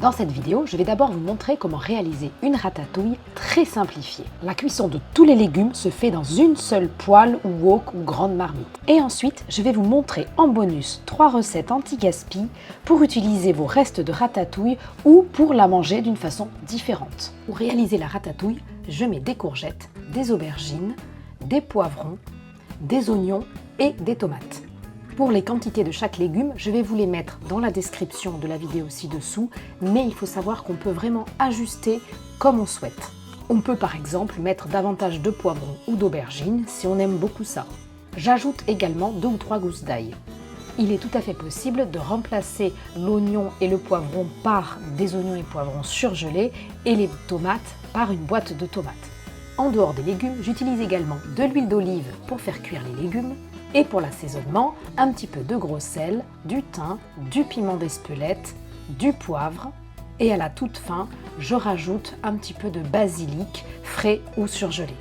Dans cette vidéo, je vais d'abord vous montrer comment réaliser une ratatouille très simplifiée. La cuisson de tous les légumes se fait dans une seule poêle ou wok ou grande marmite. Et ensuite, je vais vous montrer en bonus 3 recettes anti-gaspi pour utiliser vos restes de ratatouille ou pour la manger d'une façon différente. Pour réaliser la ratatouille, je mets des courgettes, des aubergines, des poivrons, des oignons et des tomates. Pour les quantités de chaque légume, je vais vous les mettre dans la description de la vidéo ci-dessous, mais il faut savoir qu'on peut vraiment ajuster comme on souhaite. On peut par exemple mettre davantage de poivrons ou d'aubergines si on aime beaucoup ça. J'ajoute également 2 ou 3 gousses d'ail. Il est tout à fait possible de remplacer l'oignon et le poivron par des oignons et poivrons surgelés et les tomates par une boîte de tomates. En dehors des légumes, j'utilise également de l'huile d'olive pour faire cuire les légumes. Et pour l'assaisonnement, un petit peu de gros sel, du thym, du piment d'Espelette, du poivre. Et à la toute fin, je rajoute un petit peu de basilic frais ou surgelé.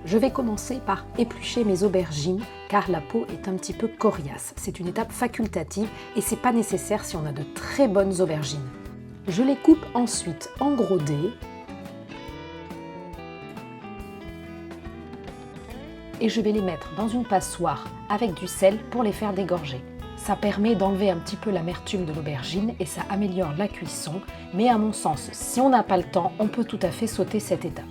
Je vais commencer par éplucher mes aubergines car la peau est un petit peu coriace. C'est une étape facultative et c'est pas nécessaire si on a de très bonnes aubergines. Je les coupe ensuite en gros dés. Et je vais les mettre dans une passoire avec du sel pour les faire dégorger. Ça permet d'enlever un petit peu l'amertume de l'aubergine et ça améliore la cuisson, mais à mon sens, si on n'a pas le temps, on peut tout à fait sauter cette étape.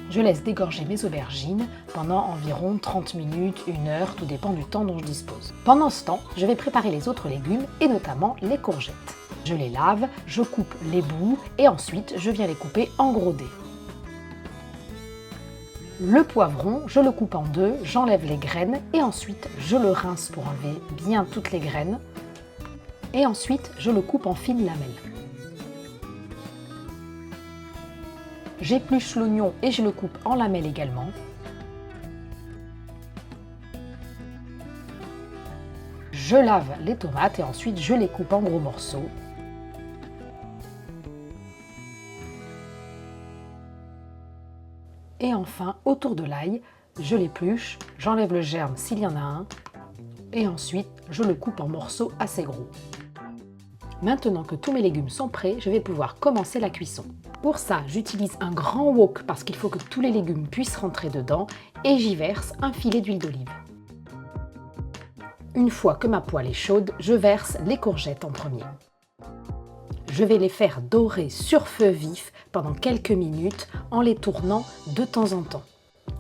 Je laisse dégorger mes aubergines pendant environ 30 minutes, 1 heure, tout dépend du temps dont je dispose. Pendant ce temps, je vais préparer les autres légumes et notamment les courgettes. Je les lave, je coupe les bouts et ensuite je viens les couper en gros dés. Le poivron, je le coupe en 2, j'enlève les graines et ensuite je le rince pour enlever bien toutes les graines. Et ensuite, je le coupe en fines lamelles. J'épluche l'oignon et je le coupe en lamelles également. Je lave les tomates et ensuite je les coupe en gros morceaux. Et enfin, autour de l'ail, je l'épluche, j'enlève le germe s'il y en a un, et ensuite je le coupe en morceaux assez gros. Maintenant que tous mes légumes sont prêts, je vais pouvoir commencer la cuisson. Pour ça, j'utilise un grand wok parce qu'il faut que tous les légumes puissent rentrer dedans, et j'y verse un filet d'huile d'olive. Une fois que ma poêle est chaude, je verse les courgettes en premier. Je vais les faire dorer sur feu vif pendant quelques minutes en les tournant de temps en temps.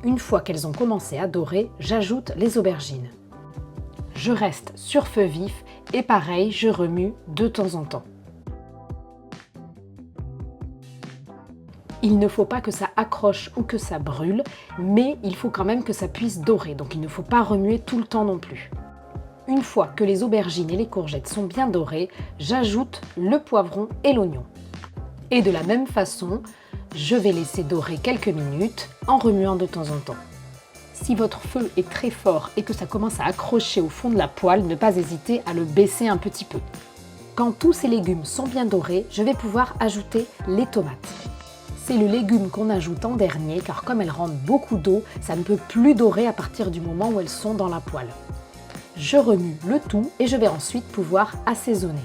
Une fois qu'elles ont commencé à dorer, j'ajoute les aubergines. Je reste sur feu vif et pareil, je remue de temps en temps. Il ne faut pas que ça accroche ou que ça brûle, mais il faut quand même que ça puisse dorer, donc il ne faut pas remuer tout le temps non plus. Une fois que les aubergines et les courgettes sont bien dorées, j'ajoute le poivron et l'oignon. Et de la même façon, je vais laisser dorer quelques minutes en remuant de temps en temps. Si votre feu est très fort et que ça commence à accrocher au fond de la poêle, ne pas hésiter à le baisser un petit peu. Quand tous ces légumes sont bien dorés, je vais pouvoir ajouter les tomates. C'est le légume qu'on ajoute en dernier car comme elles rendent beaucoup d'eau, ça ne peut plus dorer à partir du moment où elles sont dans la poêle. Je remue le tout et je vais ensuite pouvoir assaisonner.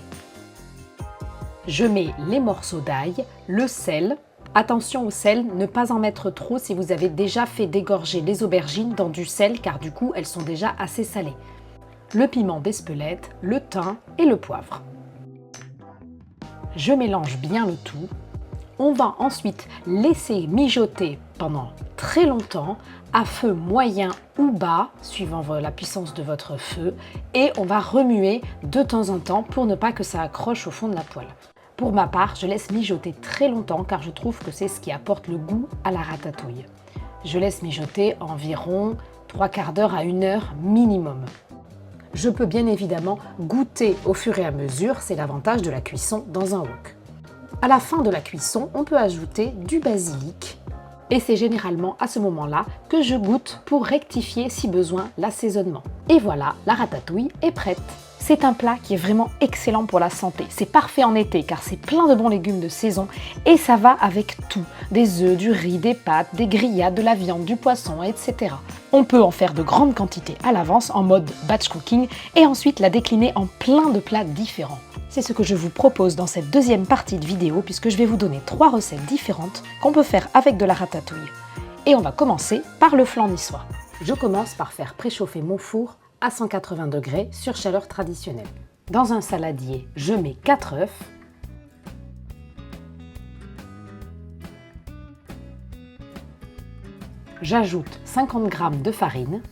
Je mets les morceaux d'ail, le sel. Attention au sel, ne pas en mettre trop si vous avez déjà fait dégorger les aubergines dans du sel car du coup elles sont déjà assez salées. Le piment d'Espelette, le thym et le poivre. Je mélange bien le tout. On va ensuite laisser mijoter pendant très longtemps à feu moyen ou bas, suivant la puissance de votre feu, et on va remuer de temps en temps pour ne pas que ça accroche au fond de la poêle. Pour ma part, je laisse mijoter très longtemps car je trouve que c'est ce qui apporte le goût à la ratatouille. Je laisse mijoter environ 3/4 d'heure à 1 heure minimum. Je peux bien évidemment goûter au fur et à mesure, c'est l'avantage de la cuisson dans un wok. À la fin de la cuisson, on peut ajouter du basilic. Et c'est généralement à ce moment-là que je goûte pour rectifier si besoin l'assaisonnement. Et voilà, la ratatouille est prête. C'est un plat qui est vraiment excellent pour la santé. C'est parfait en été car c'est plein de bons légumes de saison et ça va avec tout. Des œufs, du riz, des pâtes, des grillades, de la viande, du poisson, etc. On peut en faire de grandes quantités à l'avance en mode batch cooking et ensuite la décliner en plein de plats différents. C'est ce que je vous propose dans cette deuxième partie de vidéo puisque je vais vous donner 3 recettes différentes qu'on peut faire avec de la ratatouille. Et on va commencer par le flan niçois. Je commence par faire préchauffer mon four à 180 degrés sur chaleur traditionnelle. Dans un saladier, je mets 4 œufs, j'ajoute 50 g de farine,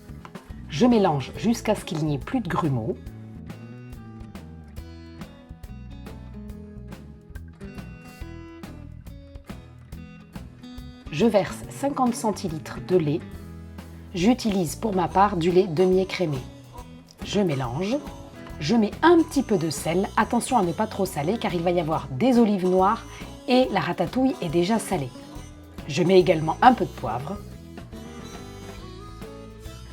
je mélange jusqu'à ce qu'il n'y ait plus de grumeaux. Je verse 50 centilitres de lait. J'utilise pour ma part du lait demi-écrémé. Je mélange. Je mets un petit peu de sel. Attention à ne pas trop saler car il va y avoir des olives noires et la ratatouille est déjà salée. Je mets également un peu de poivre.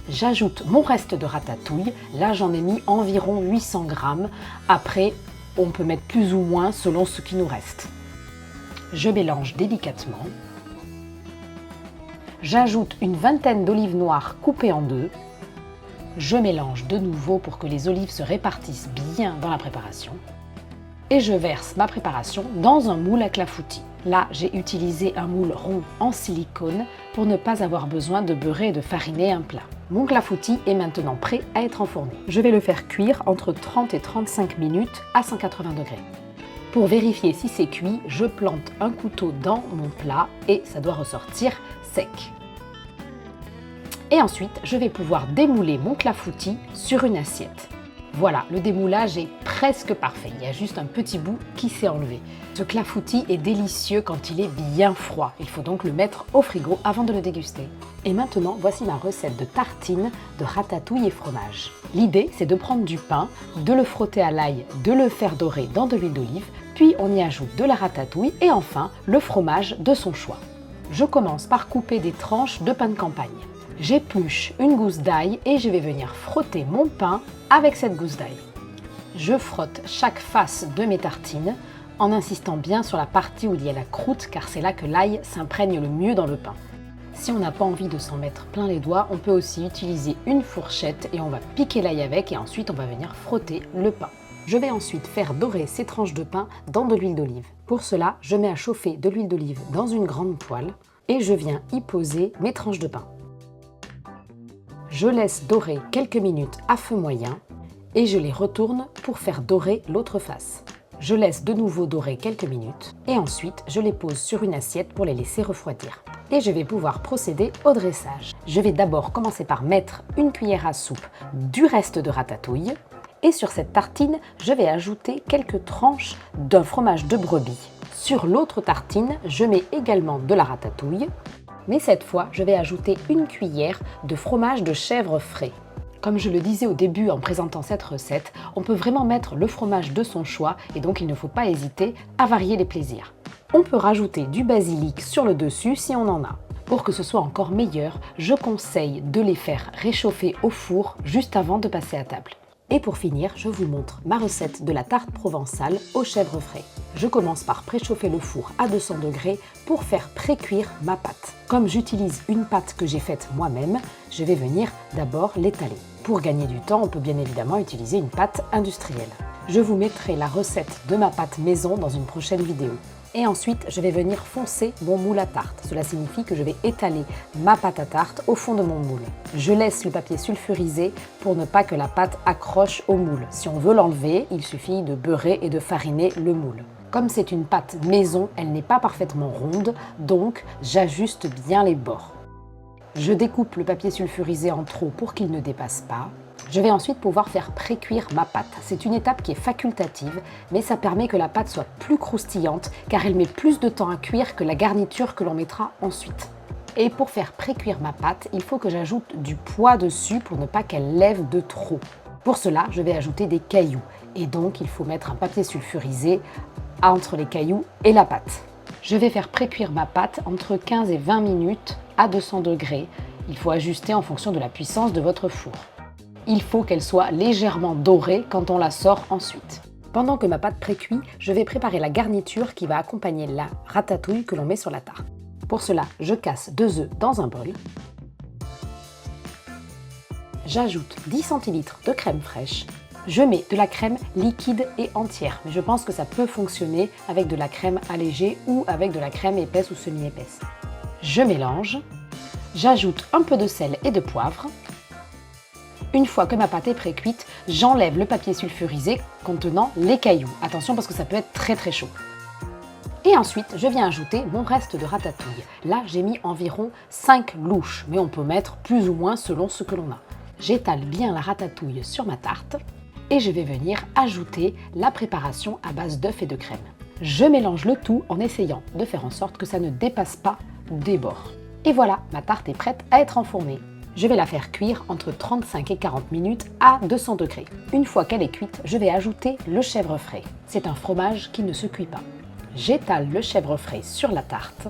J'ajoute mon reste de ratatouille. Là, j'en ai mis environ 800 g. Après, on peut mettre plus ou moins selon ce qui nous reste. Je mélange délicatement. J'ajoute une vingtaine d'olives noires coupées en deux. Je mélange de nouveau pour que les olives se répartissent bien dans la préparation. Et je verse ma préparation dans un moule à clafoutis. Là, j'ai utilisé un moule rond en silicone pour ne pas avoir besoin de beurrer et de fariner un plat. Mon clafoutis est maintenant prêt à être enfourné. Je vais le faire cuire entre 30 et 35 minutes à 180 degrés. Pour vérifier si c'est cuit, je plante un couteau dans mon plat et ça doit ressortir sec. Et ensuite, je vais pouvoir démouler mon clafoutis sur une assiette. Voilà, le démoulage est presque parfait. Il y a juste un petit bout qui s'est enlevé. Ce clafoutis est délicieux quand il est bien froid. Il faut donc le mettre au frigo avant de le déguster. Et maintenant, voici ma recette de tartine de ratatouille et fromage. L'idée, c'est de prendre du pain, de le frotter à l'ail, de le faire dorer dans de l'huile d'olive, puis on y ajoute de la ratatouille et enfin le fromage de son choix. Je commence par couper des tranches de pain de campagne. J'épluche une gousse d'ail et je vais venir frotter mon pain avec cette gousse d'ail. Je frotte chaque face de mes tartines en insistant bien sur la partie où il y a la croûte car c'est là que l'ail s'imprègne le mieux dans le pain. Si on n'a pas envie de s'en mettre plein les doigts, on peut aussi utiliser une fourchette et on va piquer l'ail avec et ensuite on va venir frotter le pain. Je vais ensuite faire dorer ces tranches de pain dans de l'huile d'olive. Pour cela, je mets à chauffer de l'huile d'olive dans une grande poêle et je viens y poser mes tranches de pain. Je laisse dorer quelques minutes à feu moyen et je les retourne pour faire dorer l'autre face. Je laisse de nouveau dorer quelques minutes et ensuite je les pose sur une assiette pour les laisser refroidir. Et je vais pouvoir procéder au dressage. Je vais d'abord commencer par mettre une cuillère à soupe du reste de ratatouille et sur cette tartine, je vais ajouter quelques tranches d'un fromage de brebis. Sur l'autre tartine, je mets également de la ratatouille. Mais cette fois, je vais ajouter une cuillère de fromage de chèvre frais. Comme je le disais au début en présentant cette recette, on peut vraiment mettre le fromage de son choix et donc il ne faut pas hésiter à varier les plaisirs. On peut rajouter du basilic sur le dessus si on en a. Pour que ce soit encore meilleur, je conseille de les faire réchauffer au four juste avant de passer à table. Et pour finir, je vous montre ma recette de la tarte provençale au chèvre frais. Je commence par préchauffer le four à 200 degrés pour faire pré-cuire ma pâte. Comme j'utilise une pâte que j'ai faite moi-même, je vais venir d'abord l'étaler. Pour gagner du temps, on peut bien évidemment utiliser une pâte industrielle. Je vous mettrai la recette de ma pâte maison dans une prochaine vidéo. Et ensuite, je vais venir foncer mon moule à tarte. Cela signifie que je vais étaler ma pâte à tarte au fond de mon moule. Je laisse le papier sulfurisé pour ne pas que la pâte accroche au moule. Si on veut l'enlever, il suffit de beurrer et de fariner le moule. Comme c'est une pâte maison, elle n'est pas parfaitement ronde, donc j'ajuste bien les bords. Je découpe le papier sulfurisé en trop pour qu'il ne dépasse pas. Je vais ensuite pouvoir faire pré-cuire ma pâte. C'est une étape qui est facultative, mais ça permet que la pâte soit plus croustillante car elle met plus de temps à cuire que la garniture que l'on mettra ensuite. Et pour faire pré-cuire ma pâte, il faut que j'ajoute du poids dessus pour ne pas qu'elle lève de trop. Pour cela, je vais ajouter des cailloux et donc il faut mettre un papier sulfurisé entre les cailloux et la pâte. Je vais faire pré-cuire ma pâte entre 15 et 20 minutes à 200 degrés. Il faut ajuster en fonction de la puissance de votre four. Il faut qu'elle soit légèrement dorée quand on la sort ensuite. Pendant que ma pâte pré-cuit, je vais préparer la garniture qui va accompagner la ratatouille que l'on met sur la tarte. Pour cela, je casse 2 œufs dans un bol. J'ajoute 10 centilitres de crème fraîche Je mets de la crème liquide et entière, mais je pense que ça peut fonctionner avec de la crème allégée ou avec de la crème épaisse ou semi-épaisse. Je mélange, j'ajoute un peu de sel et de poivre. Une fois que ma pâte est pré-cuite, j'enlève le papier sulfurisé contenant les cailloux. Attention parce que ça peut être très chaud. Et ensuite, je viens ajouter mon reste de ratatouille. Là, j'ai mis environ 5 louches, mais on peut mettre plus ou moins selon ce que l'on a. J'étale bien la ratatouille sur ma tarte et je vais venir ajouter la préparation à base d'œufs et de crème. Je mélange le tout en essayant de faire en sorte que ça ne dépasse pas des bords. Et voilà, ma tarte est prête à être enfournée. Je vais la faire cuire entre 35 et 40 minutes à 200 degrés. Une fois qu'elle est cuite, je vais ajouter le chèvre frais. C'est un fromage qui ne se cuit pas. J'étale le chèvre frais sur la tarte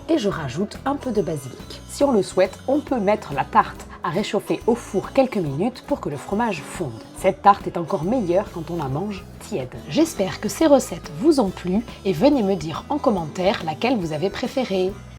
et je rajoute un peu de basilic. Si on le souhaite, on peut mettre la tarte à réchauffer au four quelques minutes pour que le fromage fonde. Cette tarte est encore meilleure quand on la mange tiède. J'espère que ces recettes vous ont plu et venez me dire en commentaire laquelle vous avez préférée.